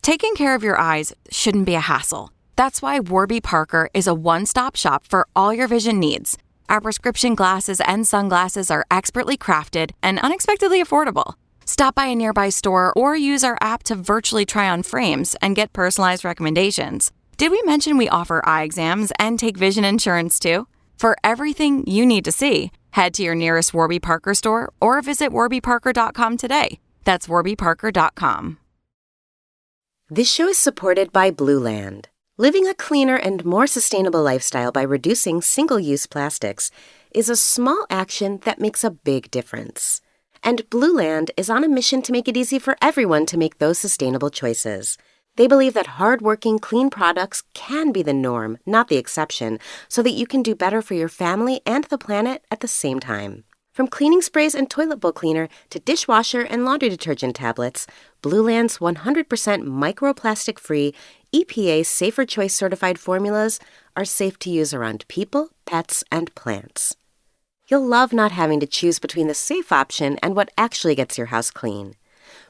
Taking care of your eyes shouldn't be a hassle. That's why Warby Parker is a one-stop shop for all your vision needs. Our prescription glasses and sunglasses are expertly crafted and unexpectedly affordable. Stop by a nearby store or use our app to virtually try on frames and get personalized recommendations. Did we mention we offer eye exams and take vision insurance too? For everything you need to see, head to your nearest Warby Parker store or visit warbyparker.com today. That's warbyparker.com. This show is supported by Blue Land. Living a cleaner and more sustainable lifestyle by reducing single-use plastics is a small action that makes a big difference. And Blue Land is on a mission to make it easy for everyone to make those sustainable choices. They believe that hardworking, clean products can be the norm, not the exception, so that you can do better for your family and the planet at the same time. From cleaning sprays and toilet bowl cleaner to dishwasher and laundry detergent tablets, Blue Land's 100% microplastic-free, EPA Safer Choice certified formulas are safe to use around people, pets, and plants. You'll love not having to choose between the safe option and what actually gets your house clean.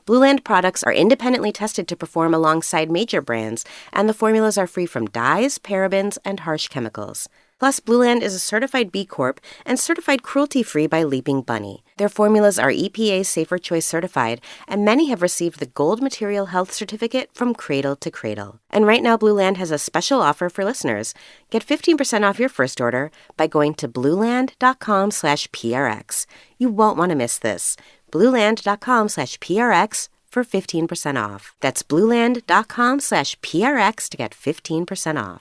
Blue Land products are independently tested to perform alongside major brands, and the formulas are free from dyes, parabens, and harsh chemicals. Plus, Blue Land is a certified B Corp and certified cruelty-free by Leaping Bunny. Their formulas are EPA Safer Choice certified, and many have received the Gold Material Health Certificate from Cradle to Cradle. And right now, Blue Land has a special offer for listeners. Get 15% off your first order by going to blueland.com/PRX. You won't want to miss this. blueland.com/PRX for 15% off. That's blueland.com/PRX to get 15% off.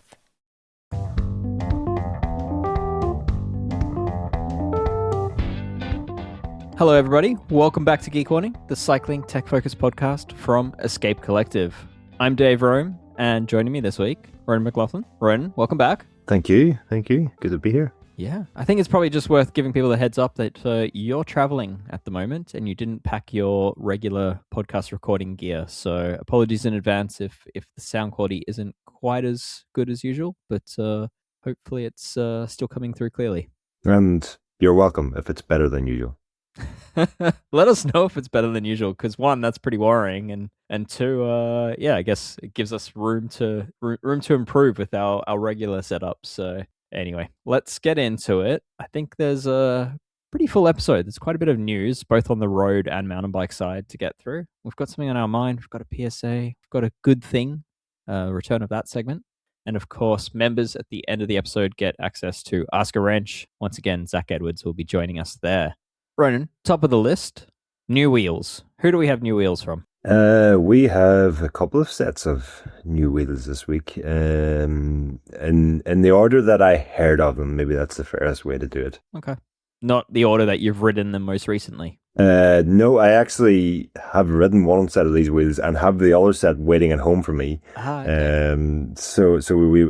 Hello, everybody. Welcome back to Geek Warning, the cycling tech-focused podcast from Escape Collective. I'm Dave Rome, and joining me this week, Ronan McLaughlin. Ronan, welcome back. Thank you. Good to be here. Yeah, I think it's probably just worth giving people a heads up that you're traveling at the moment and you didn't pack your regular podcast recording gear. So apologies in advance if the sound quality isn't quite as good as usual, but hopefully it's still coming through clearly. And you're welcome if it's better than usual. Let us know if it's better than usual, because one, that's pretty worrying, and two, I guess it gives us room to improve with our regular setup. So anyway, let's get into it. I think there's a pretty full episode. There's quite a bit of news, both on the road and mountain bike side to get through. We've got something on our mind. We've got a PSA. We've got a good thing, return of that segment. And of course, members at the end of the episode get access to Ask a Wrench. Once again, Zach Edwards will be joining us there. Ronan, top of the list, new wheels. Who do we have new wheels from? We have a couple of sets of new wheels this week. In the order that I heard of them, maybe that's the fairest way to do it. Okay. Not the order that you've ridden them most recently. No, I actually have ridden one set of these wheels and have the other set waiting at home for me. Okay. So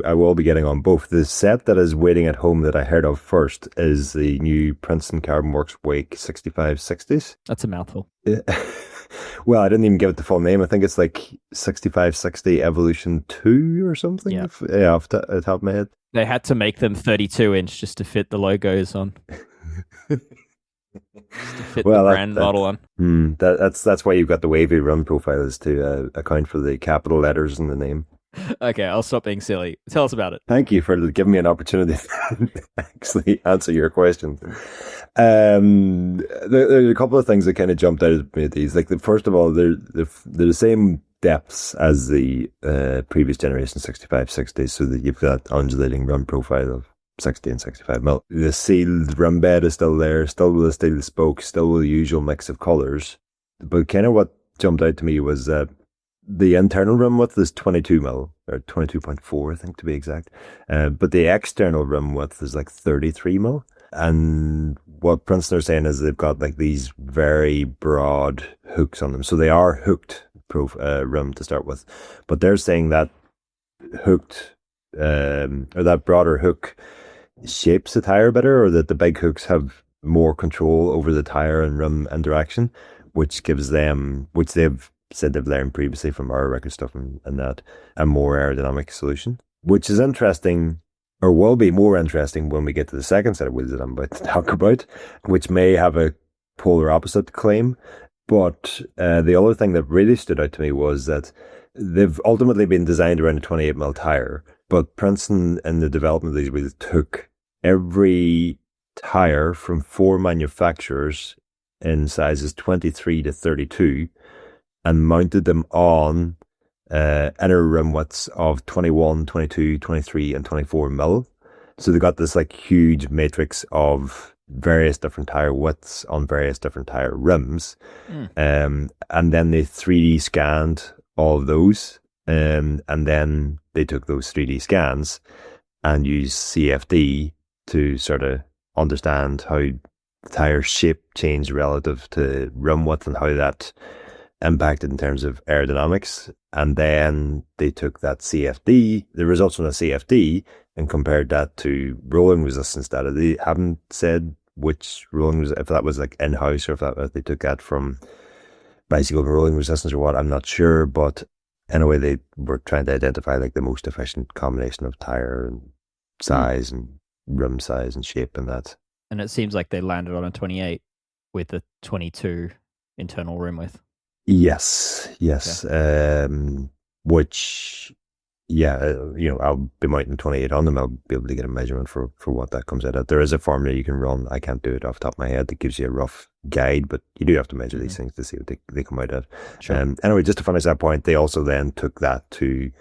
I will be getting on both. The set that is waiting at home that I heard of first is the new Princeton Carbon Works Wake 6560s. That's a mouthful. Well, I didn't even give it the full name. I think it's like 6560 Evolution 2 or something. Yeah. Off the top of my head. They had to make them 32-inch just to fit the logos on. To fit the brand model on. That's why you've got the wavy run profile, is to account for the capital letters in the name. Okay, I'll stop being silly. Tell us about it. Thank you for giving me an opportunity to actually answer your question. There are a couple of things that kind of jumped out at me at these. Like, first of all, they're the same depths as the previous generation 6560s, so that you've got undulating run profile of 60 and 65 mil. The sealed rim bed is still there, still with the steel spokes, still with the usual mix of colours. But kind of what jumped out to me was that the internal rim width is 22 mil, or 22.4, I think, to be exact. But the external rim width is like 33 mil. And what Princeton are saying is they've got like these very broad hooks on them. So they are hooked rim to start with. But they're saying that hooked, or that broader hook shapes the tire better, or that the big hooks have more control over the tire and rim interaction, which gives them, which they've said they've learned previously from our record stuff and that, a more aerodynamic solution, which is interesting, or will be more interesting when we get to the second set of wheels that I'm about to talk about, which may have a polar opposite claim. But the other thing that really stood out to me was that they've ultimately been designed around a 28mm tire, but Princeton in the development of these wheels took every tire from 4 manufacturers in sizes 23 to 32 and mounted them on inner rim widths of 21, 22, 23 and 24 mil. So they got this like huge matrix of various different tire widths on various different tire rims. And then they 3D scanned all of those. And then they took those 3D scans and used CFD to sort of understand how the tire shape changed relative to rim width and how that impacted in terms of aerodynamics. And then they took that CFD, the results from the CFD, and compared that to rolling resistance data. They haven't said which rolling, if that was like in-house or if they took that from bicycle rolling resistance or what, I'm not sure. But anyway, they were trying to identify like the most efficient combination of tire and size and rim size and shape and that. And it seems like they landed on a 28 with a 22 internal rim width. Yes. Okay. Which, I'll be mounting 28 on them. I'll be able to get a measurement for what that comes out at. There is a formula you can run. I can't do it off the top of my head. That gives you a rough guide, but you do have to measure these things to see what they come out at. Sure. Anyway, just to finish that point, they also then took that to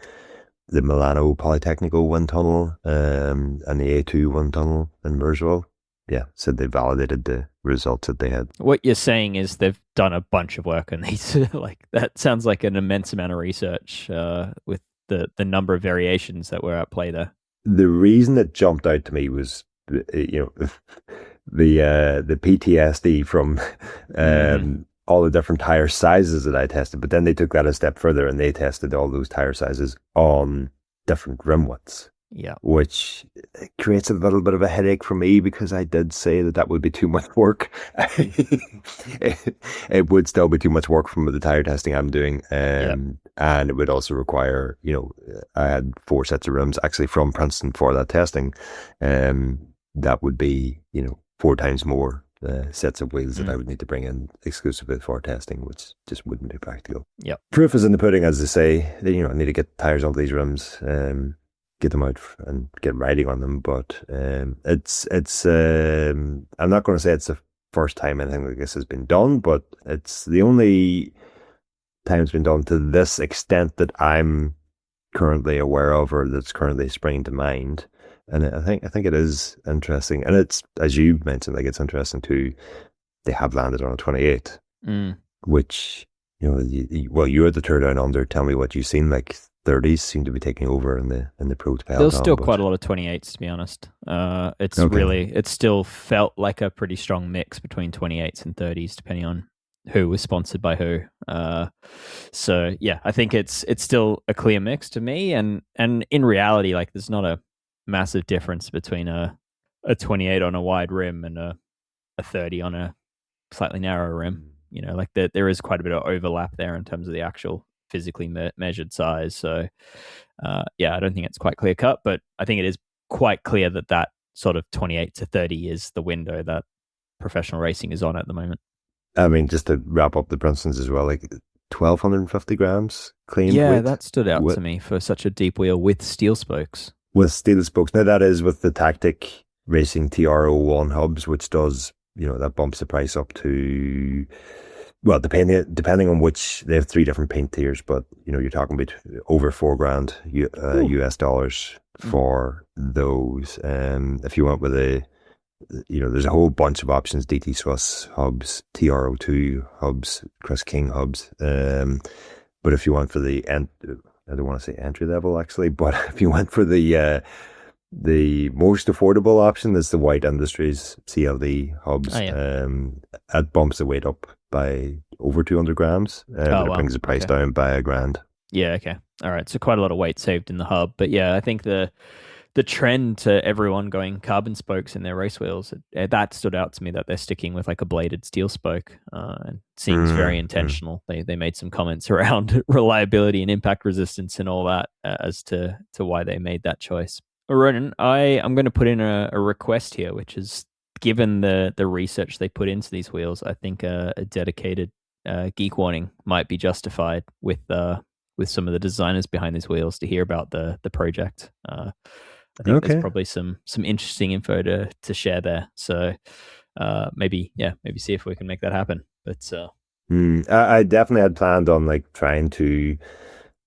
the Milano Polytechnical wind tunnel and the A2 wind tunnel in Merseyrail. Yeah, so they validated the results that they had. What you're saying is they've done a bunch of work on these. Like that sounds like an immense amount of research with the number of variations that were at play there. The reason it jumped out to me was, the PTSD from all the different tire sizes that I tested. But then they took that a step further and they tested all those tire sizes on different rim widths. Yeah, which creates a little bit of a headache for me because I did say that would be too much work. It would still be too much work from the tire testing I'm doing. And it would also require, I had 4 sets of rims actually from Princeton for that testing. That would be, 4 times more sets of wheels that I would need to bring in exclusively for testing, which just wouldn't be practical. Yep. Proof is in the pudding, as they say. I need to get tires on these rims. Get them out and get riding on them, but it's I'm not going to say it's the first time anything like this has been done, but it's the only time it's been done to this extent that I'm currently aware of or that's currently springing to mind. And I think it is interesting, and it's, as you mentioned, like it's interesting too. They have landed on a 28, which you're the tour down under. Tell me what you've seen. Like 30s seem to be taking over in the pro peloton. There's still quite a lot of 28s, to be honest. It still felt like a pretty strong mix between 28s and 30s, depending on who was sponsored by who. So yeah, I think it's still a clear mix to me. And in reality, like there's not a massive difference between a 28 on a wide rim and a 30 on a slightly narrow rim. Like there is quite a bit of overlap there in terms of the actual physically measured size. So I don't think it's quite clear cut, but I think it is quite clear that sort of 28 to 30 is the window that professional racing is on at the moment. I mean, just to wrap up the Princetons as well, like 1,250 grams clean. Yeah, that stood out to me for such a deep wheel with steel spokes. With steel spokes. Now that is with the Tactic Racing TR01 hubs, which does, that bumps the price up to, well, depending on which, they have 3 different paint tiers, but you're talking about over $4,000 US dollars for those. If you went with there's a whole bunch of options: DT Swiss hubs, TR02 hubs, Chris King hubs. But if you went for I don't want to say entry level actually, but if you went for the most affordable option, that's the White Industries CLD hubs. That bumps the weight up by over 200 grams. It brings the price down by $1,000. Yeah, okay. All right. So quite a lot of weight saved in the hub. But yeah, I think the trend to everyone going carbon spokes in their race wheels, that stood out to me, that they're sticking with like a bladed steel spoke. And seems very intentional. They made some comments around reliability and impact resistance and all that as to why they made that choice. Ronan, I'm going to put in a request here, which is, given the research they put into these wheels, I think a dedicated Geek Warning might be justified with some of the designers behind these wheels to hear about the project. I think there's probably some interesting info to share there. So maybe see if we can make that happen. But I definitely had planned on like trying to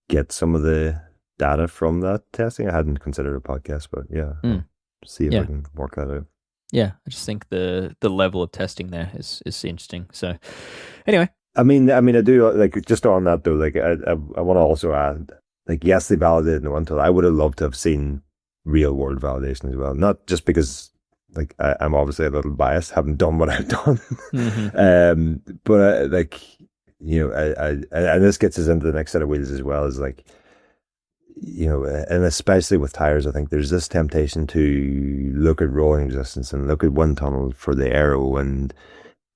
get some of the data from that testing. I hadn't considered a podcast, but I'll see if I can work that out. Yeah, I just think the level of testing there is interesting. So anyway. I mean, I do like just on that though. Like, I want to also add, like, yes, they validated the one-tool. I would have loved to have seen real-world validation as well. Not just because, like, I'm obviously a little biased, having done what I've done, but like, you know, and this gets us into the next set of wheels as well. Is like, you know, and especially with tires, I think there's this temptation to look at rolling resistance and look at one tunnel for the aero and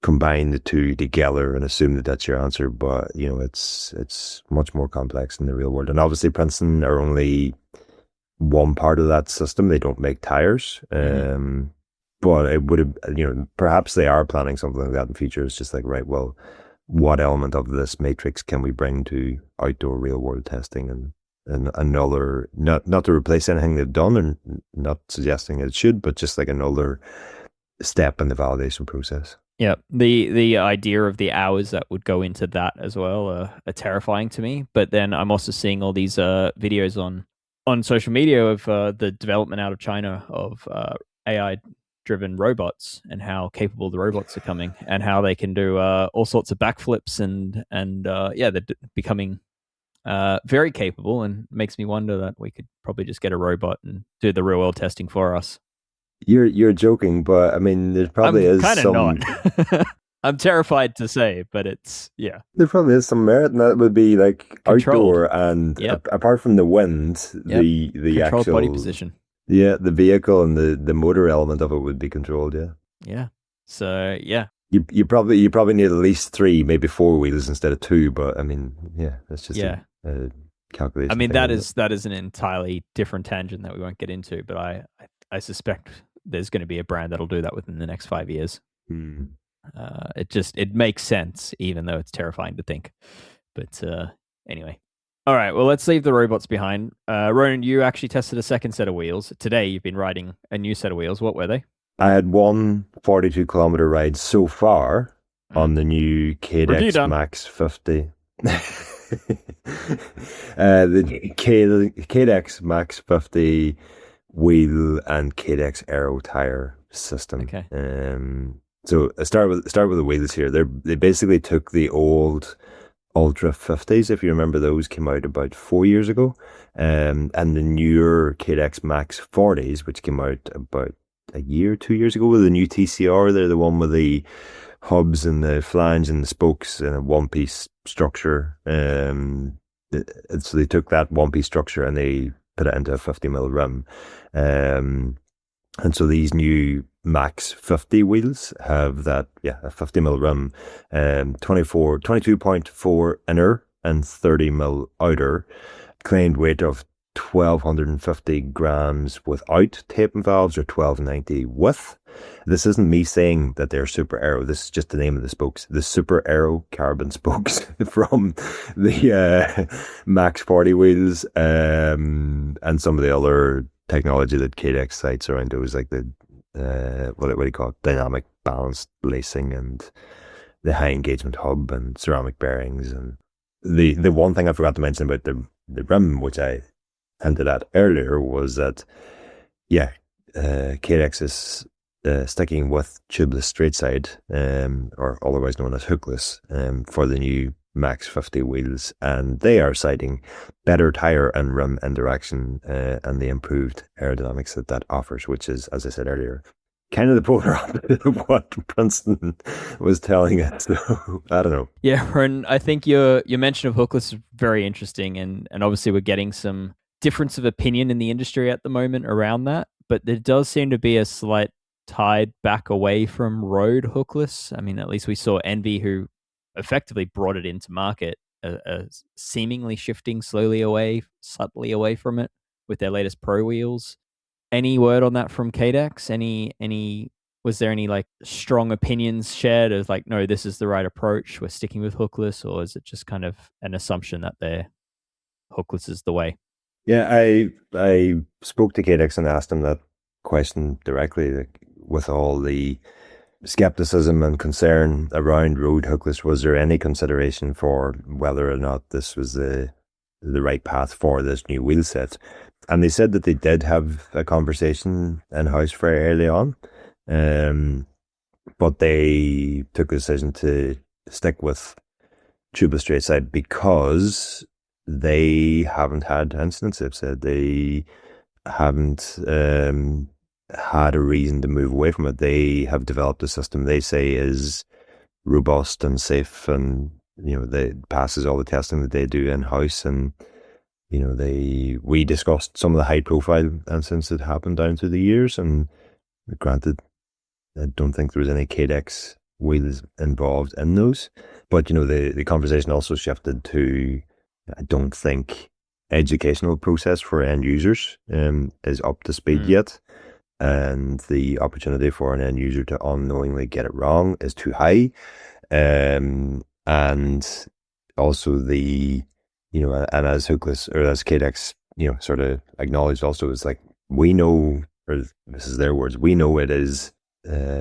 combine the two together and assume that that's your answer. But, you know, it's much more complex in the real world. And obviously Princeton are only one part of that system. They don't make tires. But it would have, you know, perhaps they are planning something like that in the future. It's just like, right, well, what element of this matrix can we bring to outdoor real world testing, and another, not to replace anything they've done, and not suggesting it should, but just like another step in the validation process. Yeah, the idea of the hours that would go into that as well are terrifying to me. But then I'm also seeing all these videos on social media of the development out of China of AI-driven robots and how capable the robots are coming, and how they can do all sorts of backflips and they're becoming very capable, and makes me wonder that we could probably just get a robot and do the real world testing for us. You're joking, but I mean, there probably is some. Not. I'm terrified to say, but there probably is some merit, and that would be like controlled. Outdoor and apart from the wind, the controlled actual body position. Yeah, the vehicle and the motor element of it would be controlled. Yeah. So you probably need at least 3, maybe 4 wheels instead of 2. But I mean, that's just a calculation. I mean, that is an entirely different tangent that we won't get into, but I suspect there's going to be a brand that'll do that within the next 5 years. It makes sense, even though it's terrifying to think. But anyway. All right, well, let's leave the robots behind. Ronan, you actually tested a second set of wheels. Today, you've been riding a new set of wheels. What were they? I had one 42-kilometer ride so far on the new Cadex Max 50. The Cadex Max 50 wheel and Cadex aero tire system. Okay. So I start with the wheels here. They basically took the old Ultra 50s, if you remember, those came out about 4 years ago, and the newer Cadex Max 40s, which came out about a year, 2 years ago, with the new TCR. They're the one with the hubs and the flange and the spokes in a one-piece structure. So they took that one-piece structure and they put it into a 50mm rim. And so these new Max 50 wheels have that, a 50mm rim, 22.4 inner and 30mm outer, claimed weight of 1,250 grams without tape and valves, or 1,290 with. This isn't me saying that they're super aero. This is just the name of the spokes. The super aero carbon spokes from the Max 40 wheels, and some of the other technology that Cadex cites around those, like the what do you call it, dynamic balanced lacing and the high engagement hub and ceramic bearings. And the one thing I forgot to mention about the rim, which I hinted at earlier, was that Cadex is sticking with tubeless straight side, or otherwise known as hookless, for the new Max 50 wheels, and they are citing better tire and rim interaction and the improved aerodynamics that offers, which is, as I said earlier, kind of the polar opposite of what Princeton was telling us. So I don't know. Yeah, Ron, I think your mention of hookless is very interesting, and obviously we're getting some difference of opinion in the industry at the moment around that, but there does seem to be a slight tide back away from road hookless. I mean, at least we saw Envy, who effectively brought it into market, seemingly shifting subtly away from it with their latest Pro wheels. Any word on that from Cadex? Any was there any like strong opinions shared as like, no, this is the right approach, we're sticking with hookless, or is it just kind of an assumption that they're hookless is the way? Yeah, I spoke to Cadex and asked him that question directly, like, with all the skepticism and concern around road hookless, was there any consideration for whether or not this was the right path for this new wheel set? And they said that they did have a conversation in-house very early on, but they took a decision to stick with tubeless straight side because they haven't had incidents. They've said they haven't had a reason to move away from it. They have developed a system they say is robust and safe, and they passes all the testing that they do in house. And we discussed some of the high profile incidents that happened down through the years, and granted, I don't think there was any Cadex wheels involved in those, but the conversation also shifted to, I don't think educational process for end users is up to speed yet. And the opportunity for an end user to unknowingly get it wrong is too high. And also and as hookless, or as Cadex, sort of acknowledged also, is like, we know, or this is their words, we know it is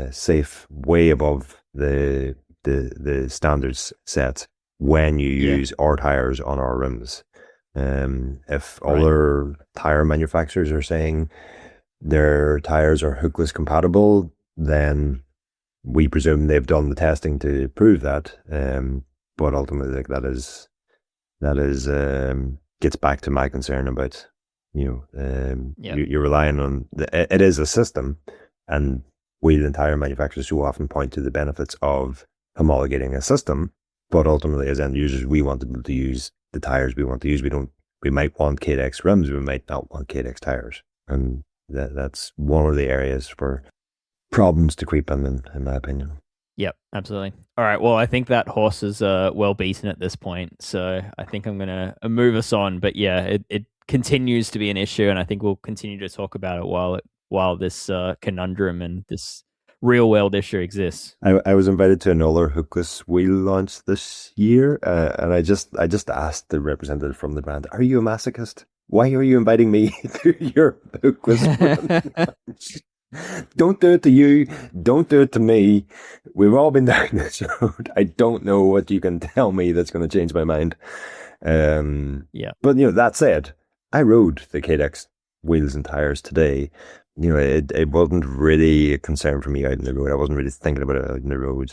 safe way above the standards set when you use our tires on our rims. If other tire manufacturers are saying their tires are hookless compatible, then we presume they've done the testing to prove that. But ultimately, like, that is gets back to my concern about you're relying on it is a system, and wheel and tire manufacturers so often point to the benefits of homologating a system. But ultimately, as end users, we want to be able to use the tires we want to use. We might want Cadex rims, we might not want Cadex tires, and that's one of the areas for problems to creep in my opinion. Yep, absolutely. All right, well, I think that horse is well beaten at this point, so I think I'm going to move us on. But yeah, it continues to be an issue, and I think we'll continue to talk about it while this conundrum and this real world issue exists. I was invited to another hookless wheel launch this year, and I just asked the representative from the brand, "Are you a masochist? Why are you inviting me to your hookless launch? Don't do it to you. Don't do it to me. We've all been down this road. I don't know what you can tell me that's going to change my mind." But that said, I rode the Cadex wheels and tires today. It wasn't really a concern for me out in the road. I wasn't really thinking about it out in the road,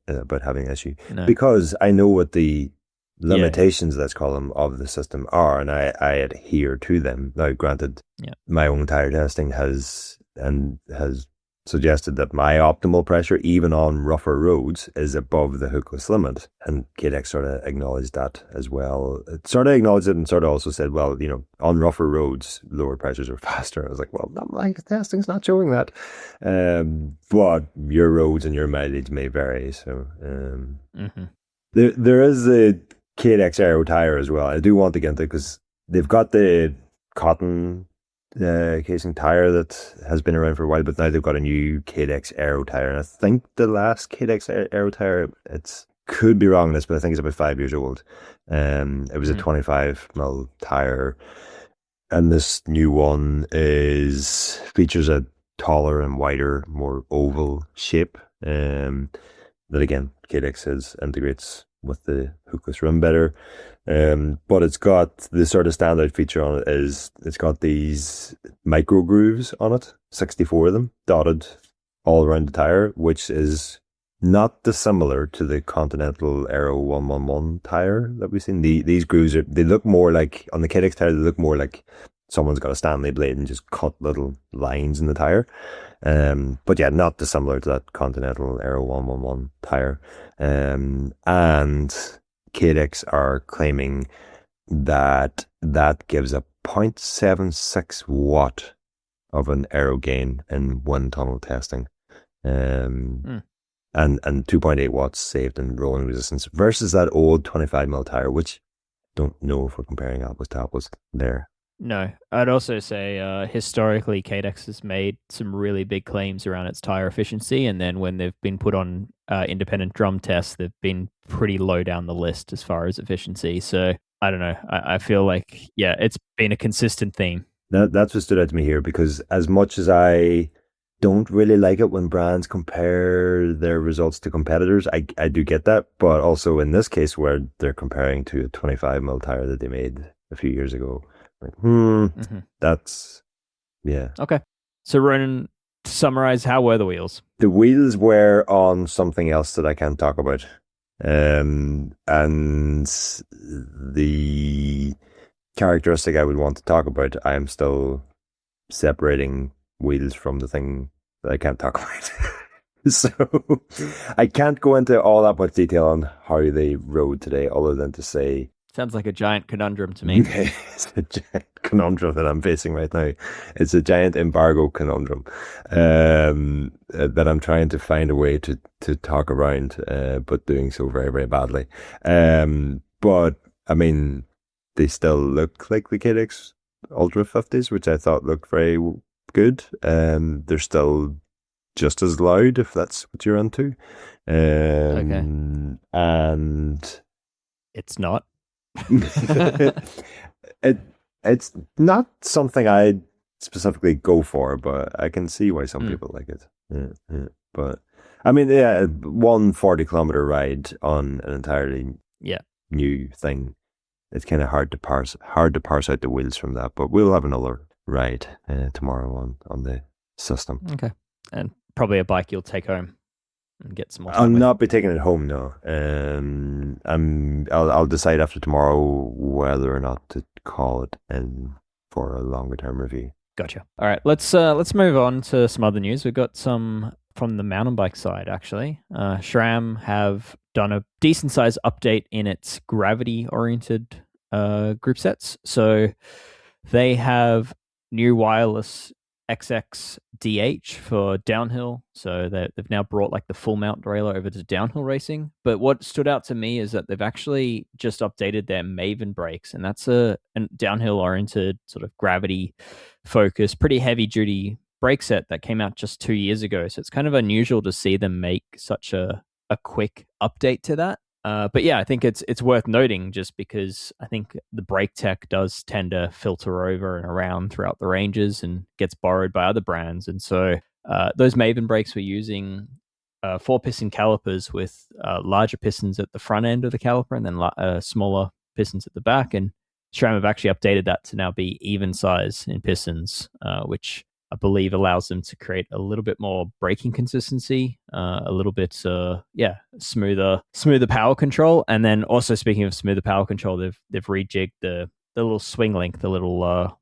about having an issue, because I know what the limitations, let's call them, of the system are, and I adhere to them. Now, granted, my own tire testing has suggested that my optimal pressure, even on rougher roads, is above the hookless limit. And Cadex sort of acknowledged that as well. It sort of acknowledged it and sort of also said, well, on rougher roads, lower pressures are faster. I was like, well, my testing's not showing that. But your roads and your mileage may vary. So there is a Cadex aero tire as well. I do want to get into it because they've got the cotton casing tire that has been around for a while, but now they've got a new Cadex aero tire, and I think the last Cadex aero tire, could be wrong on this, but I think it's about 5 years old. It was a 25mm tire, and this new one features a taller and wider, more oval shape. That again, Cadex integrates with the hookless rim better. But it's got the sort of standout feature on it is it's got these micro grooves on it, 64 of them, dotted all around the tire, which is not dissimilar to the Continental Aero 111 tire that we've seen. These grooves they look more like, on the Cadex tire, they look more like someone's got a Stanley blade and just cut little lines in the tire. But yeah, not dissimilar to that Continental Aero 111 tire. And Cadex are claiming that gives a 0.76 watt of an aero gain in wind tunnel testing. And 2.8 watts saved in rolling resistance versus that old 25mm tire, which don't know if we're comparing apples to apples there. No, I'd also say historically, Cadex has made some really big claims around its tire efficiency, and then when they've been put on independent drum tests, they've been pretty low down the list as far as efficiency. So I don't know. I feel like it's been a consistent theme. That's what stood out to me here, because as much as I don't really like it when brands compare their results to competitors, I do get that. But also in this case where they're comparing to a 25 mil tire that they made a few years ago, like, that's, yeah. Okay. So Ronan, to summarize, how were the wheels? The wheels were on something else that I can't talk about. And the characteristic I would want to talk about, I am still separating wheels from the thing that I can't talk about. So I can't go into all that much detail on how they rode today, other than to say, sounds like a giant conundrum to me. It's a giant conundrum that I'm facing right now. It's a giant embargo conundrum that I'm trying to find a way to talk around, but doing so very, very badly. But I mean, they still look like the Cadex Ultra 50s, which I thought looked very good. They're still just as loud, if that's what you're into. Okay. And it's not. It's not something I specifically go for, but I can see why some people like it. But I mean, 140 kilometer ride on an entirely new thing. It's kind of hard to parse out the wheels from that. But we'll have another ride tomorrow on the system. Okay, and probably a bike you'll take home and get some more. I'll not be taking it home, no. I'll decide after tomorrow whether or not to call it in for a longer term review. Gotcha. All right, let's move on to some other news. We've got some from the mountain bike side, actually. SRAM have done a decent size update in its gravity oriented group sets. So they have new wireless XXDH for downhill. So they've now brought like the full mount derailleur over to downhill racing. But what stood out to me is that they've actually just updated their Maven brakes, and that's a downhill oriented sort of gravity focused, pretty heavy duty brake set that came out just 2 years ago. So it's kind of unusual to see them make such a quick update to that. But yeah, I think it's worth noting, just because I think the brake tech does tend to filter over and around throughout the ranges and gets borrowed by other brands. And so those Maven brakes were using 4-piston calipers with larger pistons at the front end of the caliper and then smaller pistons at the back. And SRAM have actually updated that to now be even size in pistons, which I believe allows them to create a little bit more braking consistency, a little bit, smoother power control. And then also, speaking of smoother power control, they've rejigged the little swing link, the little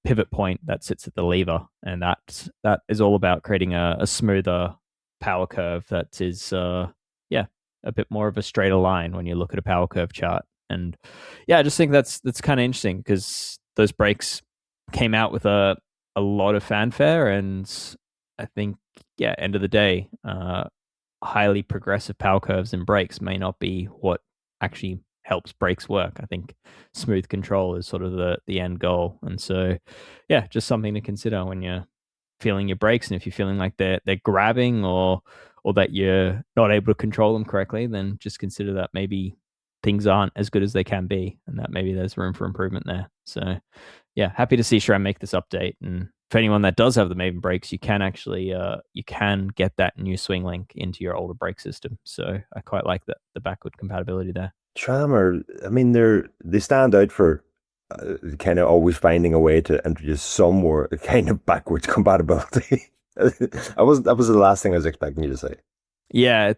pivot point that sits at the lever, and that is all about creating a smoother power curve that is a bit more of a straighter line when you look at a power curve chart. And yeah, I just think that's kind of interesting, because those brakes came out with a lot of fanfare, and I think, end of the day, highly progressive power curves in brakes may not be what actually helps brakes work. I think smooth control is sort of the end goal. And so, just something to consider when you're feeling your brakes. And if you're feeling like they're grabbing or that you're not able to control them correctly, then just consider that maybe things aren't as good as they can be, and that maybe there's room for improvement there. So happy to see SRAM make this update. And for anyone that does have the Maven brakes, you can actually get that new swing link into your older brake system. So I quite like the backward compatibility there. SRAM they stand out for kind of always finding a way to introduce some more kind of backwards compatibility. That was the last thing I was expecting you to say. Yeah,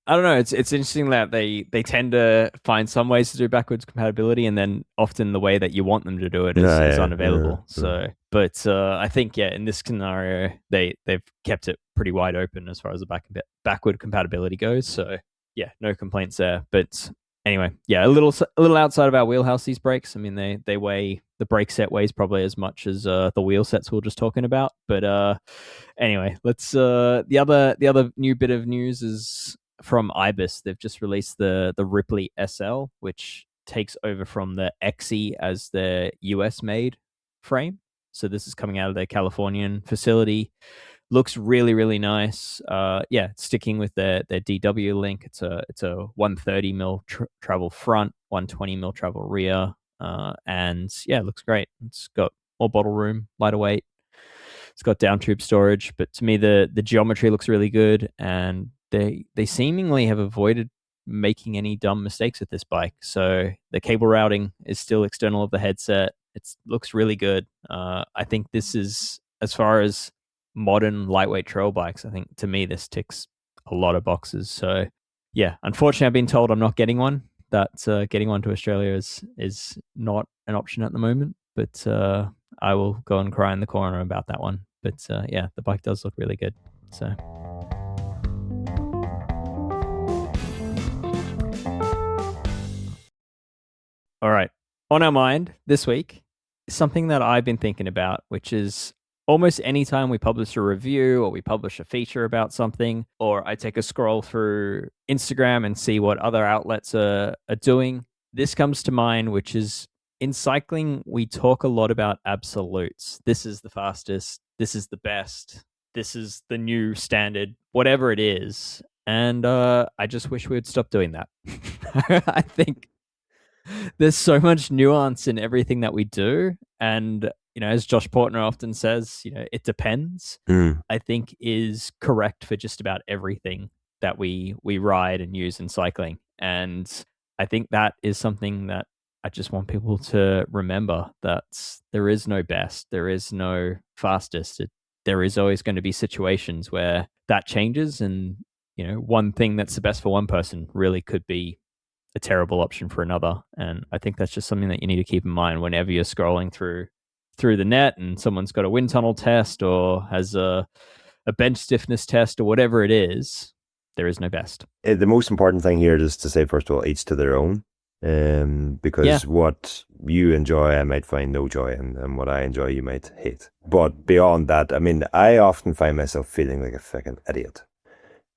I don't know. It's interesting that they tend to find some ways to do backwards compatibility, and then often the way that you want them to do it is unavailable. So, but I think in this scenario they've kept it pretty wide open as far as the backward compatibility goes. So no complaints there. But anyway, a little outside of our wheelhouse, these brakes. I mean, they weigh, the brake set weighs probably as much as the wheel sets we were just talking about. But anyway, let's the other new bit of news is from Ibis. They've just released the Ripley SL, which takes over from the XE as the US made frame. So this is coming out of their Californian facility. Looks really, really nice. Sticking with their DW link. It's a 130 mil travel front, 120 mil travel rear, and yeah, it looks great. It's got more bottle room, lighter weight. It's got down tube storage, but to me the geometry looks really good, and they seemingly have avoided making any dumb mistakes with this bike. So the cable routing is still external of the headset. It looks really good. I think this is, as far as modern lightweight trail bikes, I think to me this ticks a lot of boxes. So yeah, unfortunately I've been told I'm not getting one. That getting one to Australia is not an option at the moment, but I will go and cry in the corner about that one. But yeah, the bike does look really good. So all right, on our mind this week is something that I've been thinking about, which is almost anytime we publish a review or we publish a feature about something, or I take a scroll through Instagram and see what other outlets are doing, this comes to mind, which is in cycling, we talk a lot about absolutes. This is the fastest. This is the best. This is the new standard, whatever it is. And I just wish we would stop doing that. I think there's so much nuance in everything that we do. And as Josh Portner often says, it depends, I think is correct for just about everything that we ride and use in cycling. And I think that is something that I just want people to remember, that there is no best, there is no fastest. There is always going to be situations where that changes, and one thing that's the best for one person really could be a terrible option for another. And I think that's just something that you need to keep in mind whenever you're scrolling through the net and someone's got a wind tunnel test or has a bench stiffness test or whatever it is. There is no best. The most important thing here is to say, first of all, each to their own. Because what you enjoy, I might find no joy in, and what I enjoy, you might hate. But beyond that, I mean, I often find myself feeling like a fucking idiot.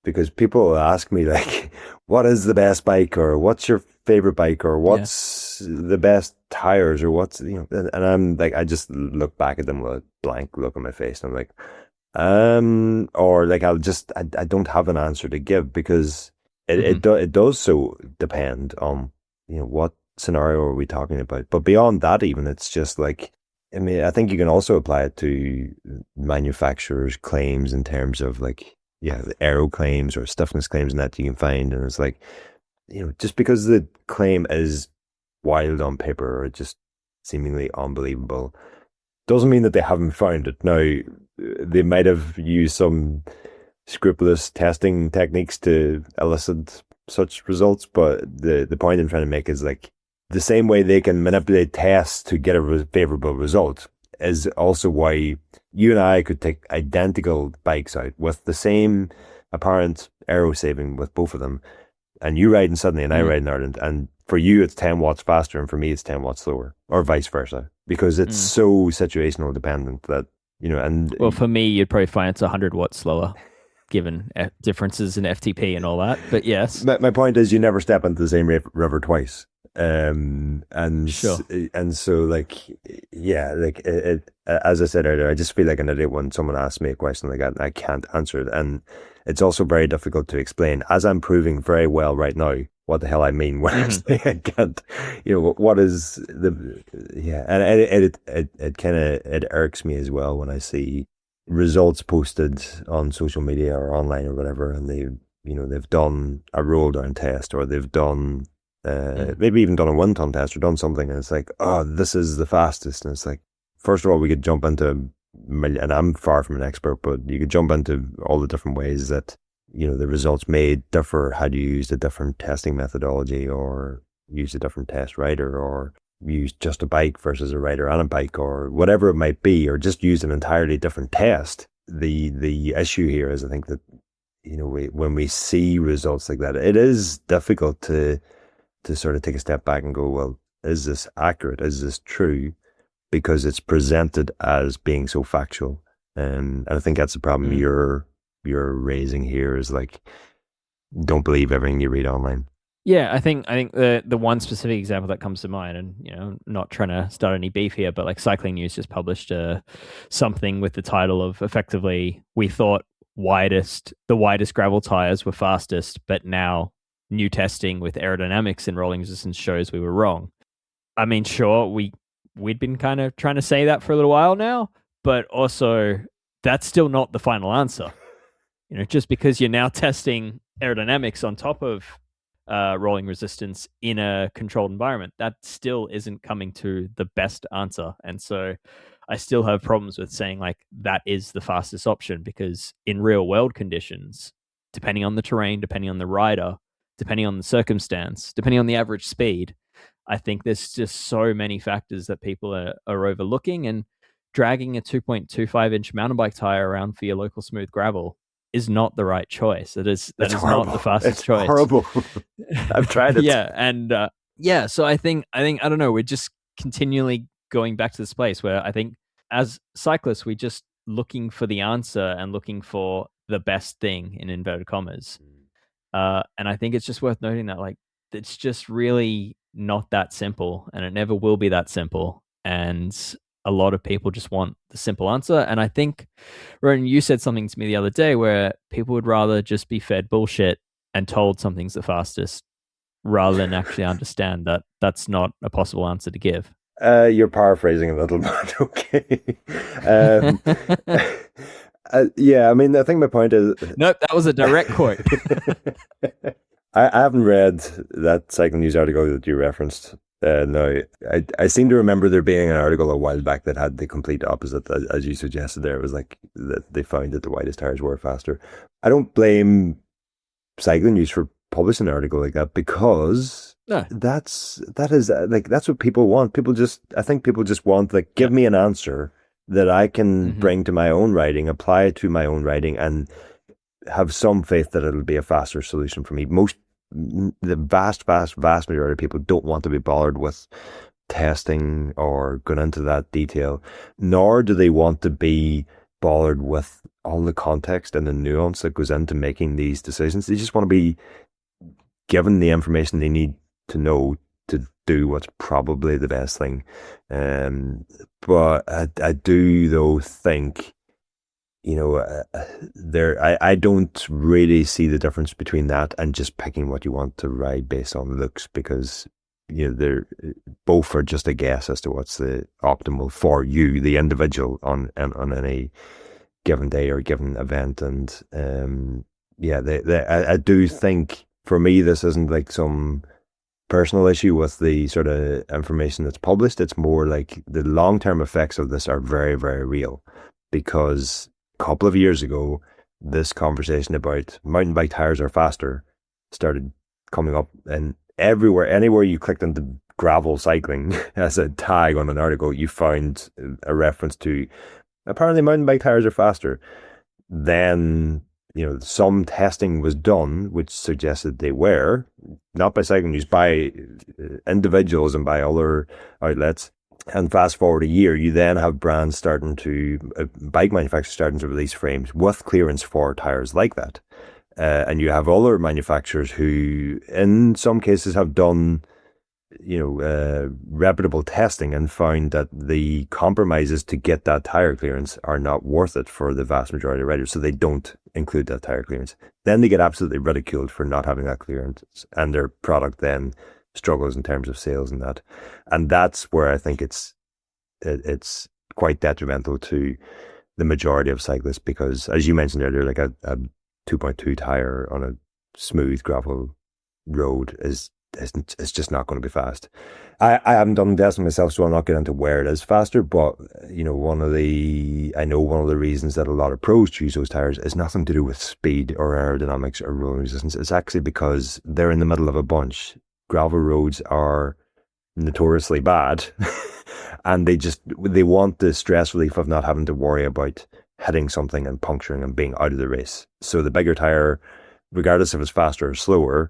Because people ask me, like, what is the best bike, or what's your favorite bike, or what's the best tires, or what's, and I'm like, I just look back at them with a blank look on my face, and I'm like, or like, I don't have an answer to give, because it does so depend on, what scenario are we talking about. But beyond that, even, it's just like, I mean, I think you can also apply it to manufacturers' claims in terms of like, the aero claims or stiffness claims and that you can find. And it's like, just because the claim is wild on paper or just seemingly unbelievable, doesn't mean that they haven't found it. Now, they might have used some scrupulous testing techniques to elicit such results, but the point I'm trying to make is like, the same way they can manipulate tests to get a favorable result is also why you and I could take identical bikes out with the same apparent aero saving with both of them, and you ride in Sydney and I ride in Ireland, and for you it's 10 watts faster and for me it's 10 watts slower, or vice versa, because it's so situational dependent that, and... Well, for me, you'd probably find it's 100 watts slower, given differences in FTP and all that, but yes. My point is, you never step into the same river twice. And so like, as I said earlier, I just feel like an idiot when someone asks me a question like that and I can't answer it. And it's also very difficult to explain, as I'm proving very well right now, what the hell I mean when I say I can't, what is and it kind of, it irks me as well when I see results posted on social media or online or whatever, and they've done a roll down test, or they've done maybe even done a 1 ton test or done something, and it's like, oh, this is the fastest. And it's like, first of all, we could jump into and I'm far from an expert, but you could jump into all the different ways that the results may differ had you used a different testing methodology, or used a different test rider, or used just a bike versus a rider and a bike, or whatever it might be, or just used an entirely different test. The issue here is, I think that when we see results like that, it is difficult to sort of take a step back and go, well, is this accurate? Is this true? Because it's presented as being so factual. And I think that's the problem you're raising here, is like, don't believe everything you read online. Yeah, I think the one specific example that comes to mind, and not trying to start any beef here, but like Cycling News just published something with the title of effectively, we thought the widest gravel tires were fastest, but now new testing with aerodynamics and rolling resistance shows we were wrong. I mean, sure, we'd been kind of trying to say that for a little while now, but also that's still not the final answer. Just because you're now testing aerodynamics on top of rolling resistance in a controlled environment, that still isn't coming to the best answer. And so I still have problems with saying like that is the fastest option, because in real world conditions, depending on the terrain, depending on the rider, depending on the circumstance, depending on the average speed, I think there's just so many factors that people are overlooking, and dragging a 2.25 inch mountain bike tire around for your local smooth gravel is not the right choice. That is not the fastest choice. Horrible. I've tried it. Yeah, and so I think I don't know. We're just continually going back to this place where I think as cyclists we're just looking for the answer and looking for the best thing in inverted commas. And I think it's just worth noting that like it's just really not that simple, and it never will be that simple. And a lot of people just want the simple answer. And I think, Ronan, you said something to me the other day where people would rather just be fed bullshit and told something's the fastest rather than actually understand that that's not a possible answer to give. You're paraphrasing a little bit, okay. Yeah, I mean, I think my point is... Nope, that was a direct quote. I haven't read that Cycling News article that you referenced. No, I seem to remember there being an article a while back that had the complete opposite, as you suggested there. It was like that they found that the widest tires were faster. I don't blame Cycling News for publishing an article like that, because that's what people want. I think people just want, like, give me an answer that I can bring to my own writing, apply it to my own writing, and have some faith that it'll be a faster solution for me. The vast majority of people don't want to be bothered with testing or going into that detail, nor do they want to be bothered with all the context and the nuance that goes into making these decisions. They just want to be given the information they need to know to do what's probably the best thing. But I do, though, think, I don't really see the difference between that and just picking what you want to ride based on looks, because they're both are just a guess as to what's the optimal for you, the individual, on any given day or given event. And I do think, for me, this isn't like some personal issue with the sort of information that's published. It's more like the long-term effects of this are very, very real, because couple of years ago, this conversation about mountain bike tires are faster started coming up, and anywhere you clicked into gravel cycling as a tag on an article, you found a reference to apparently mountain bike tires are faster. Then some testing was done which suggested they were, not by Cycling News, by individuals and by other outlets. And fast forward a year, you then have brands starting to, bike manufacturers starting to release frames with clearance for tires like that. And you have other manufacturers who, in some cases, have done, reputable testing and found that the compromises to get that tire clearance are not worth it for the vast majority of riders. So they don't include that tire clearance. Then they get absolutely ridiculed for not having that clearance, and their product then struggles in terms of sales and that. And that's where I think it's quite detrimental to the majority of cyclists, because, as you mentioned earlier, like a 2.2 tire on a smooth gravel road is just not going to be fast. I haven't done testing myself, so I'll not get into where it is faster, but one of the reasons that a lot of pros choose those tires is nothing to do with speed or aerodynamics or rolling resistance. It's actually because they're in the middle of a bunch. Gravel roads are notoriously bad, and they want the stress relief of not having to worry about hitting something and puncturing and being out of the race. So the bigger tire, regardless if it's faster or slower,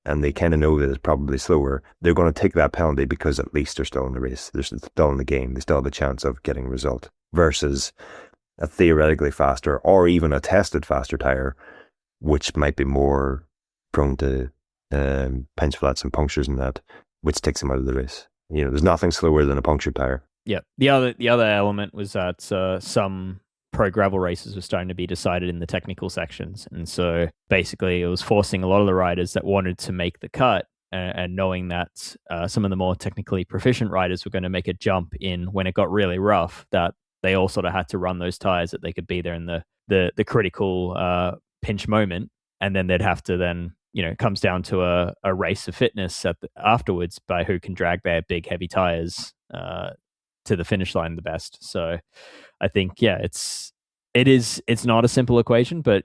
and they kind of know that it's probably slower, they're going to take that penalty because at least they're still in the race. They're still in the game. They still have a chance of getting a result, versus a theoretically faster or even a tested faster tire, which might be more prone to pinch flats and punctures and that, which takes him out of the race. There's nothing slower than a punctured tire. Yeah. The other element was that some pro gravel races were starting to be decided in the technical sections, and so basically it was forcing a lot of the riders that wanted to make the cut, and knowing that some of the more technically proficient riders were going to make a jump in when it got really rough, that they all sort of had to run those tires that they could be there in the critical pinch moment, and then they'd have to then, it comes down to a race of fitness afterwards by who can drag their big heavy tires to the finish line the best. So I think, it's not a simple equation, but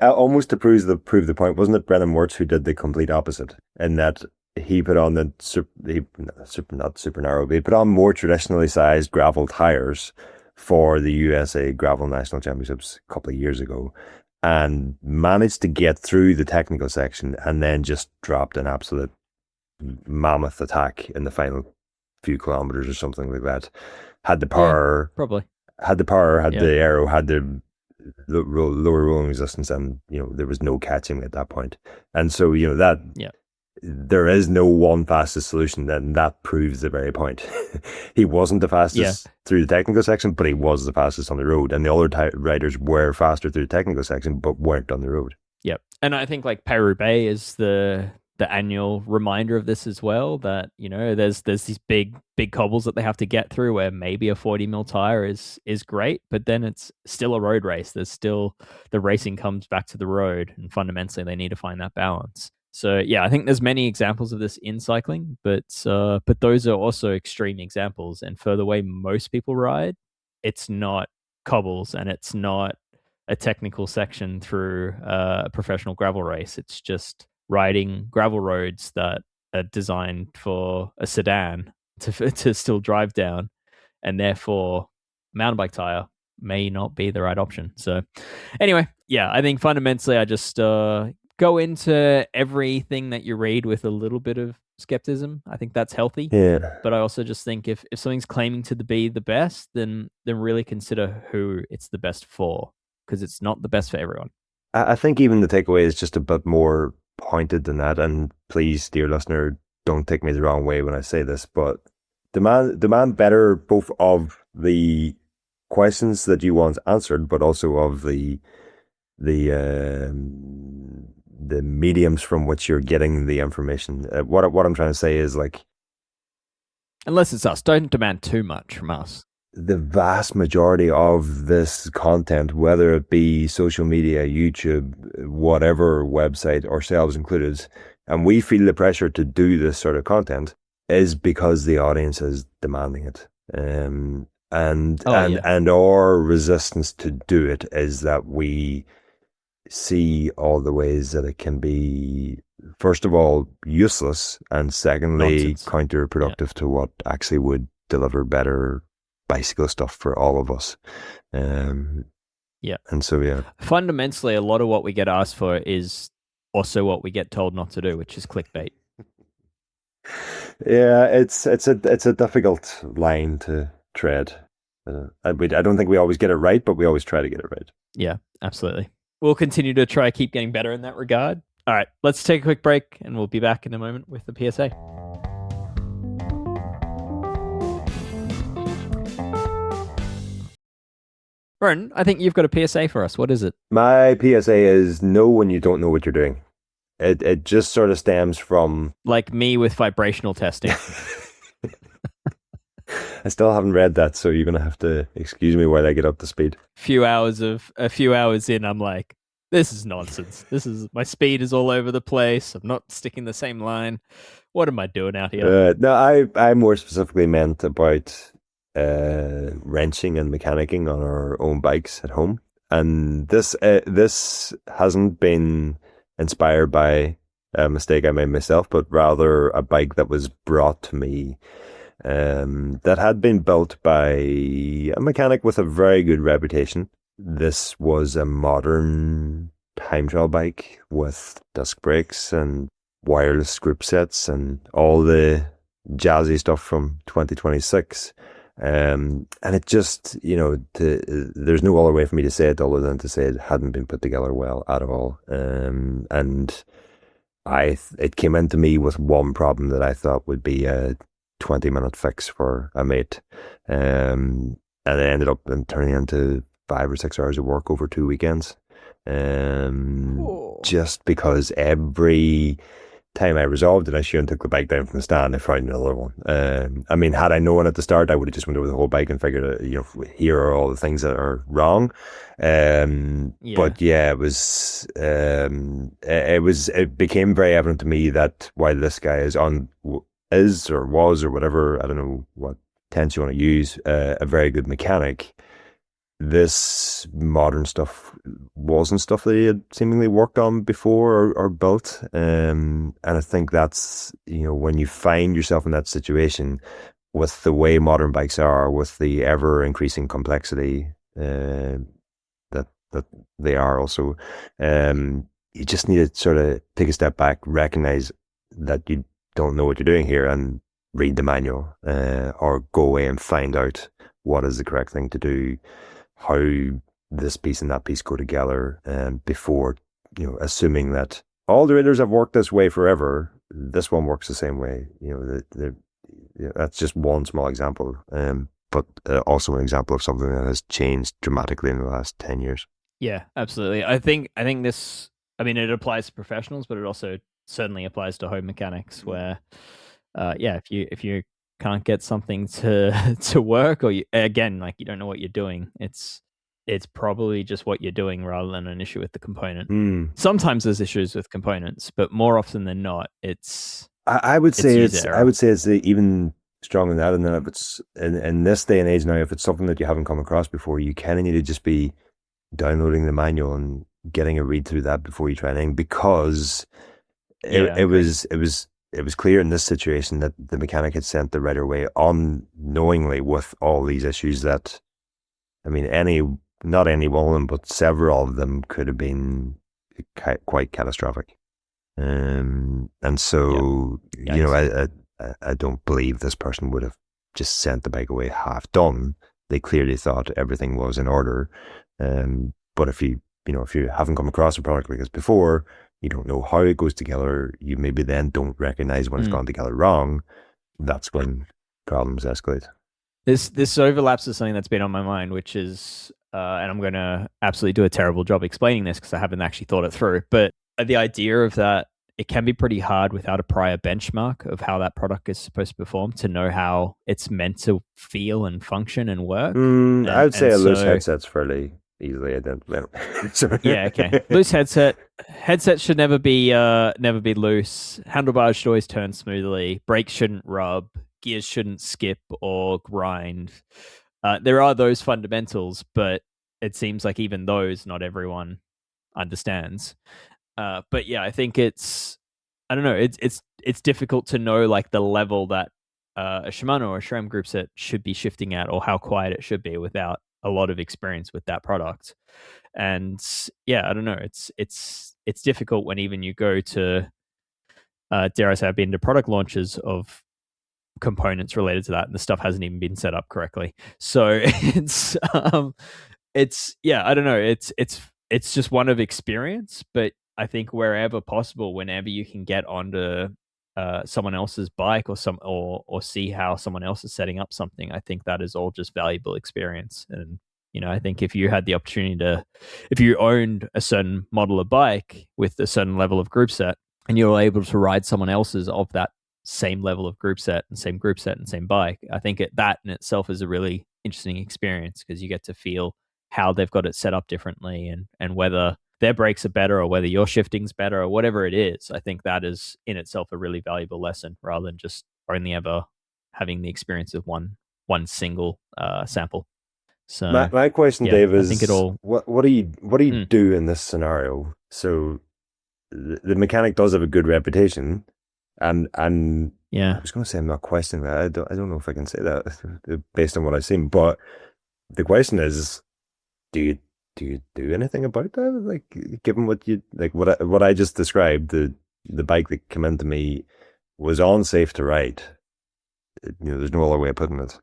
almost to prove the point, wasn't it Brennan Wirtz who did the complete opposite, in that he put on not super narrow, but he put on more traditionally sized gravel tires for the USA Gravel National Championships a couple of years ago, and managed to get through the technical section, and then just dropped an absolute mammoth attack in the final few kilometers or something like that. Had the power, probably. Had the power, had the aero, had the lower rolling resistance, and there was no catching at that point. And so there is no one fastest solution, and that proves the very point. He wasn't the fastest through the technical section, but he was the fastest on the road, and the other riders were faster through the technical section, but weren't on the road. Yep. And I think like Paris-Roubaix is the annual reminder of this as well, that there's these big cobbles that they have to get through where maybe a 40 mil tire is great, but then it's still a road race. There's still, the racing comes back to the road, and fundamentally they need to find that balance. So I think there's many examples of this in cycling, but those are also extreme examples. And for the way most people ride, it's not cobbles and it's not a technical section through a professional gravel race. It's just riding gravel roads that are designed for a sedan to still drive down, and therefore mountain bike tire may not be the right option. So anyway, I think fundamentally I just go into everything that you read with a little bit of skepticism. I think that's healthy. Yeah. But I also just think if something's claiming to be the best, then really consider who it's the best for, because it's not the best for everyone. I think even the takeaway is just a bit more pointed than that. And please, dear listener, don't take me the wrong way when I say this, but demand better both of the questions that you want answered, but also of the mediums from which you're getting the information. What I'm trying to say is, like, unless it's us, don't demand too much from us. The vast majority of this content, whether it be social media, YouTube, whatever website, ourselves included, and we feel the pressure to do this sort of content, is because the audience is demanding it. And our resistance to do it is that we see all the ways that it can be, first of all, useless, and secondly, nonsense, counterproductive to what actually would deliver better bicycle stuff for all of us. And so, fundamentally, a lot of what we get asked for is also what we get told not to do, which is clickbait. Yeah, it's a difficult line to tread. I don't think we always get it right, but we always try to get it right. Yeah, absolutely. We'll continue to try keep getting better in that regard. All right, let's take a quick break, and we'll be back in a moment with the PSA. Ronan, I think you've got a PSA for us. What is it? My PSA is know when you don't know what you're doing. It just sort of stems from... Like me with vibrational testing. I still haven't read that, so you're going to have to excuse me while I get up to speed. A few hours in, I'm like, this is nonsense. My speed is all over the place. I'm not sticking the same line. What am I doing out here? No, I more specifically meant about wrenching and mechanicking on our own bikes at home. And this hasn't been inspired by a mistake I made myself, but rather a bike that was brought to me that had been built by a mechanic with a very good reputation. This was a modern time trial bike with disc brakes and wireless grip sets and all the jazzy stuff from 2026. And it just, there's no other way for me to say it other than to say it hadn't been put together well at all. And it came into me with one problem that I thought would be a 20-minute fix for a mate, and it ended up turning into 5 or 6 hours of work over 2 weekends, just because every time I resolved an issue and took the bike down from the stand, I found another one. I mean, had I known at the start, I would have just went over the whole bike and figured out, here are all the things that are wrong. But yeah, it became very evident to me that while this guy is or was or whatever, I don't know what tense you want to use, a very good mechanic, this modern stuff wasn't stuff that he had seemingly worked on before or built. And I think that's, when you find yourself in that situation with the way modern bikes are, with the ever increasing complexity that they are also, you just need to sort of take a step back, recognize that you don't know what you're doing here, and read the manual, or go away and find out what is the correct thing to do, how this piece and that piece go together, before, assuming that all derailleurs have worked this way forever, this one works the same way. That's just one small example, but also an example of something that has changed dramatically in the last 10 years. Yeah, absolutely. I think this, it applies to professionals, but it also certainly applies to home mechanics where, if you can't get something to work, or you don't know what you're doing, it's probably just what you're doing rather than an issue with the component. Sometimes there's issues with components, but more often than not, I would say it's even stronger than that. And then if it's in this day and age now, if it's something that you haven't come across before, you kind of need to just be downloading the manual and getting a read through that before you try anything, because it was clear in this situation that the mechanic had sent the rider away unknowingly with all these issues that, not any one of them, but several of them could have been quite catastrophic. And so, I don't believe this person would have just sent the bike away half done. They clearly thought everything was in order. But if you haven't come across a product like this before, you don't know how it goes together, you maybe then don't recognize when it's gone together wrong. That's when problems escalate. This overlaps with something that's been on my mind, which is, and I'm going to absolutely do a terrible job explaining this because I haven't actually thought it through, but the idea of that, it can be pretty hard without a prior benchmark of how that product is supposed to perform to know how it's meant to feel and function and work. I would say a loose headset's fairly easily identifiable. Yeah, okay. Loose headset should never be loose. Handlebars should always turn smoothly. Brakes shouldn't rub. Gears shouldn't skip or grind. There are those fundamentals, but it seems like even those, not everyone understands. But yeah, I think it's difficult to know like the level that a Shimano or a SRAM group set should be shifting at, or how quiet it should be without a lot of experience with that product. And yeah, I don't know. It's difficult when even you go to, dare I say, I've been to product launches of components related to that, and the stuff hasn't even been set up correctly. So it's I don't know. It's just one of experience, but I think wherever possible, whenever you can get onto someone else's bike or see how someone else is setting up something, I think that is all just valuable experience. And I think if you had the opportunity if you owned a certain model of bike with a certain level of group set, and you're able to ride someone else's of that same level of group set and same bike, I think that in itself is a really interesting experience, because you get to feel how they've got it set up differently, and whether their brakes are better or whether your shifting's better or whatever it is. I think that is in itself a really valuable lesson, rather than just only ever having the experience of one single sample. So my question, Dave, is I think what do you do in this scenario? So the mechanic does have a good reputation, and yeah, I was going to say I'm not questioning that. I don't know if I can say that based on what I've seen, but the question is, do you do anything about that? Like, given what I just described, the bike that came into me was unsafe to ride. There's no other way of putting it.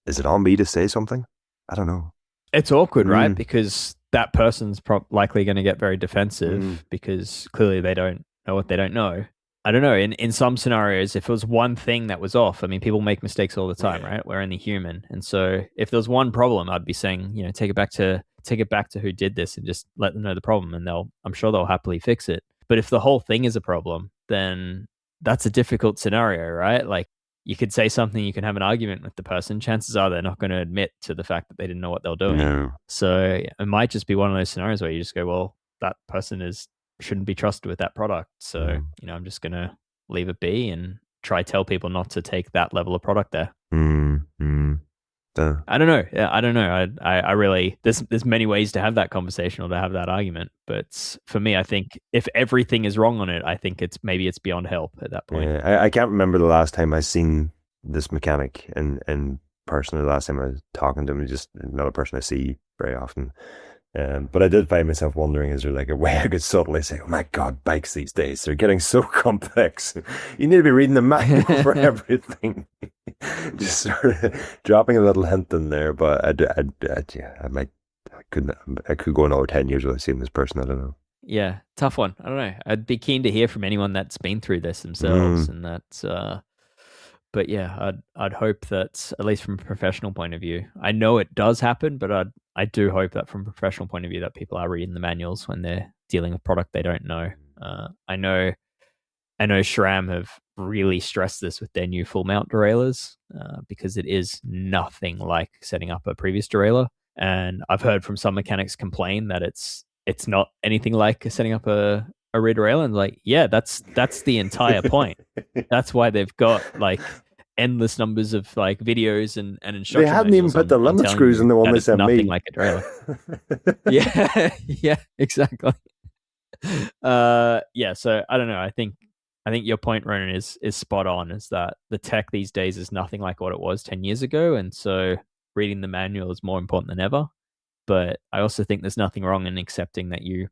Is it on me to say something? I don't know. It's awkward, right? Because that person's likely going to get very defensive because clearly they don't know what they don't know. I don't know. In some scenarios, if it was one thing that was off, I mean, people make mistakes all the time, right? We're only human, and so if there was one problem, I'd be saying, take it back to who did this and just let them know the problem, and I'm sure they'll happily fix it. But if the whole thing is a problem, then that's a difficult scenario, right? Like, you could say something, you can have an argument with the person. Chances are they're not going to admit to the fact that they didn't know what they're doing. No. So it might just be one of those scenarios where you just go, well, that person shouldn't be trusted with that product. So, I'm just going to leave it be and try tell people not to take that level of product there. I don't know. Yeah, I don't know. I really, there's many ways to have that conversation or to have that argument. But for me, I think if everything is wrong on it, I think it's beyond help at that point. Yeah, I can't remember the last time I seen this mechanic in person. The last time I was talking to him, he's just not a person I see very often. But I did find myself wondering, is there like a way I could subtly say, oh my God, bikes these days, they're getting so complex. You need to be reading the manual for everything. Just sort of dropping a little hint in there. But I could go another 10 years without seeing this person. I don't know. Yeah, tough one. I don't know. I'd be keen to hear from anyone that's been through this themselves, and that's. But yeah, I'd hope that, at least from a professional point of view, I know it does happen, but I do hope that from a professional point of view that people are reading the manuals when they're dealing with product they don't know. I know SRAM have really stressed this with their new full mount derailleurs because it is nothing like setting up a previous derailleur. And I've heard from some mechanics complain that it's not anything like setting up a rear derailleur. And like, yeah, that's the entire point. That's why they've got like endless numbers of like videos and instructions. They hadn't even put the limit screws in the one they sent me. Nothing like a derailleur. yeah, exactly. Yeah, so I don't know. I think your point, Ronan, is spot on. Is that the tech these days is nothing like what it was 10 years ago, and so reading the manual is more important than ever. But I also think there's nothing wrong in accepting that you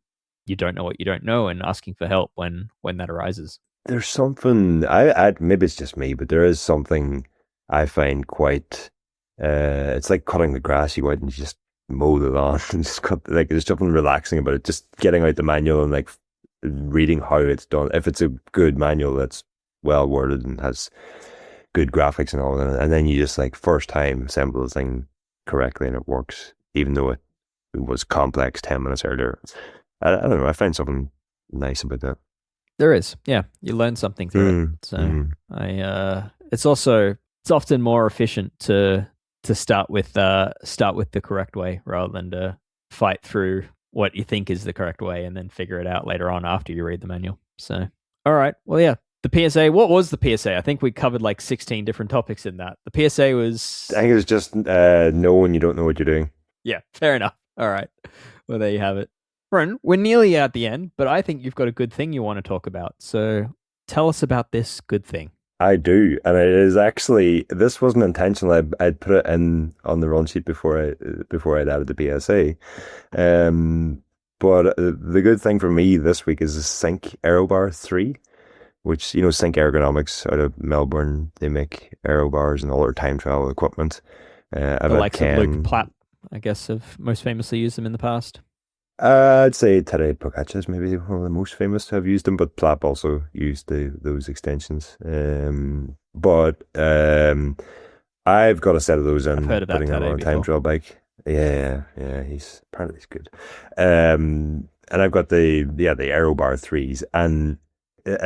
don't know what you don't know and asking for help when that arises. There's something I maybe it's just me, but there is something I find quite. It's like cutting the grass. You go out and you just mow the lawn and just cut. Like, there's something relaxing about it. Just getting out the manual and like reading how it's done. If it's a good manual that's well worded and has good graphics and all that, and then you just like first time assemble the thing correctly and it works, even though it was complex 10 minutes earlier. I don't know. I find something nice about that. There is, yeah. You learn something through it. So it's often more efficient to start with the correct way rather than to fight through what you think is the correct way and then figure it out later on after you read the manual. So, all right. Well, yeah. The PSA, what was the PSA? I think we covered like 16 different topics in that. The PSA was... I think it was just knowing you don't know what you're doing. Yeah, fair enough. All right. Well, there you have it. Ron, we're nearly at the end, but I think you've got a good thing you want to talk about. So tell us about this good thing. I do, and it is actually, this wasn't intentional. I'd put it in on the run sheet before I'd added the PSA. But the good thing for me this week is the Sync Aerobar 3, which, Sync Ergonomics out of Melbourne. They make Aerobars and all their time travel equipment. The likes of Luke Platt, I guess, have most famously used them in the past. I'd say Tadej Pogacar is maybe one of the most famous to have used them, but Plapp also used those extensions. But I've got a set of those in, putting them on a time trial bike. Yeah, he's good. And I've got the Aerobar 3s, and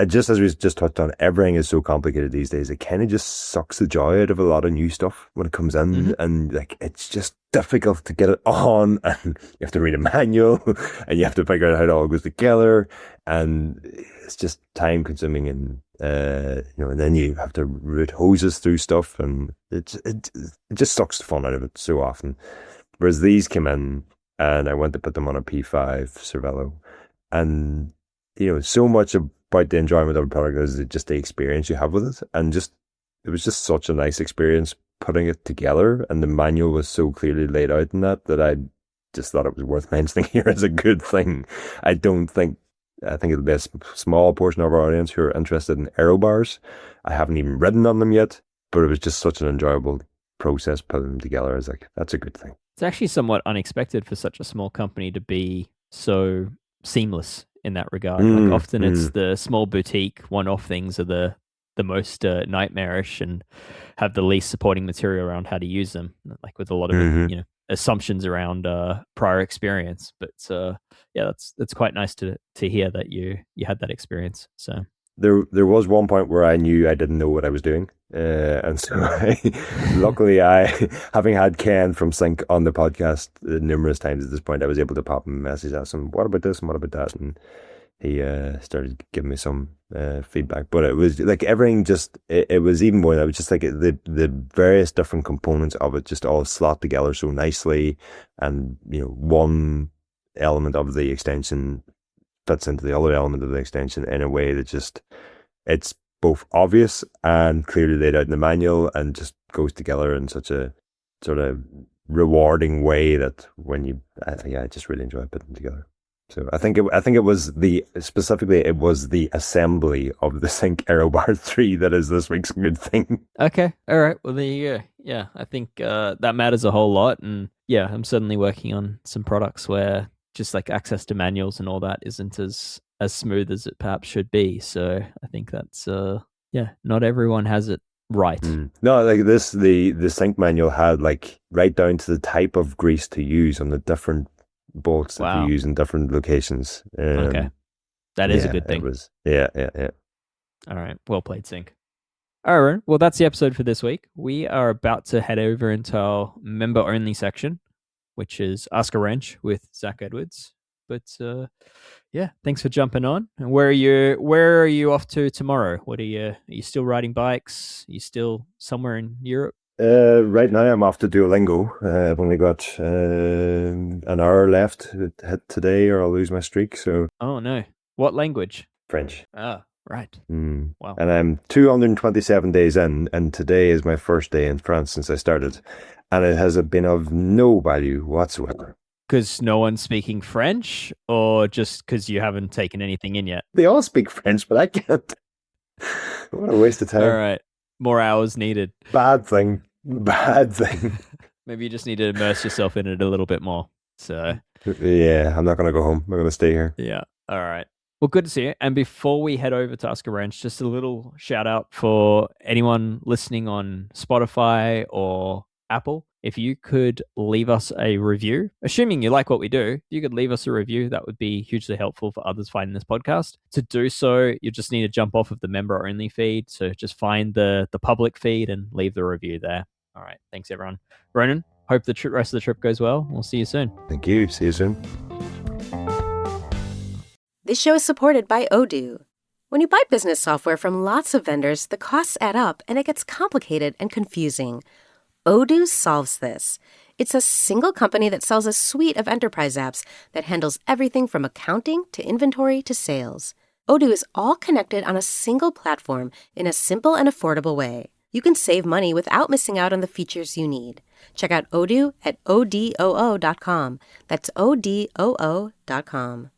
just as we just touched on, everything is so complicated these days. It kind of just sucks the joy out of a lot of new stuff when it comes in, and like it's just difficult to get it on, and you have to read a manual, and you have to figure out how it all goes together, and it's just time consuming, and and then you have to route hoses through stuff, and it just sucks the fun out of it so often. Whereas these came in, and I went to put them on a P5 Cervelo, and so much about the enjoyment of the product is just the experience you have with it, and it was just such a nice experience putting it together, and the manual was so clearly laid out in that I just thought it was worth mentioning here as a good thing. I think it'll be a small portion of our audience who are interested in Aerobars. I haven't even ridden on them yet, but it was just such an enjoyable process putting them together. I was like, that's a good thing. It's actually somewhat unexpected for such a small company to be so seamless in that regard. Like often it's mm. the small boutique one-off things are the most nightmarish and have the least supporting material around how to use them, like with a lot of Mhm. assumptions around prior experience. But yeah, that's quite nice to hear that you had that experience. So There was one point where I knew I didn't know what I was doing, and so luckily, having had Ken from Sync on the podcast numerous times at this point, I was able to pop him a message, ask him what about this and what about that, and he started giving me some feedback. But it was like everything just it was even more. It was just like the various different components of it just all slot together so nicely, and one element of the extension fits into the other element of the extension in a way that just it's both obvious and clearly laid out in the manual and just goes together in such a sort of rewarding way that when I just really enjoy putting them together. So I think it was the assembly of the Sync Aerobar 3 that is this week's good thing. okay, all right, well there you go. Yeah, I think that matters a whole lot, and yeah, I'm certainly working on some products where just like access to manuals and all that isn't as smooth as it perhaps should be. So I think that's not everyone has it right. No, like this, the Sync manual had like right down to the type of grease to use on the different bolts that Wow. you use in different locations. Okay, that is a good thing. It was, yeah. All right, well played, Sync. All right, well that's the episode for this week. We are about to head over into our member only section, which is Ask a Wrench with Zach Edwards. But yeah, thanks for jumping on. And where are you off to tomorrow? Are you still riding bikes? Are you still somewhere in Europe? Right now I'm off to Duolingo. I've only got an hour left to hit today or I'll lose my streak. So Oh no. What language? French. Ah, right. Wow. And I'm 227 days in, and today is my first day in France since I started. And it has been of no value whatsoever. Because no one's speaking French, or just because you haven't taken anything in yet? They all speak French, but I can't. What a waste of time. All right. More hours needed. Bad thing. Maybe you just need to immerse yourself in it a little bit more. So yeah, I'm not going to go home. I'm going to stay here. Yeah. All right. Well, good to see you. And before we head over to Ask a Wrench, just a little shout out for anyone listening on Spotify or Apple. If you could leave us a review, assuming you like what we do, if you could leave us a review, that would be hugely helpful for others finding this podcast. To do so, you just need to jump off of the member only feed. So just find the public feed and leave the review there. All right. Thanks, everyone. Ronan, hope the rest of the trip goes well. We'll see you soon. Thank you. See you soon. This show is supported by Odoo. When you buy business software from lots of vendors, the costs add up and it gets complicated and confusing. Odoo solves this. It's a single company that sells a suite of enterprise apps that handles everything from accounting to inventory to sales. Odoo is all connected on a single platform in a simple and affordable way. You can save money without missing out on the features you need. Check out Odoo at odoo.com. That's odoo.com.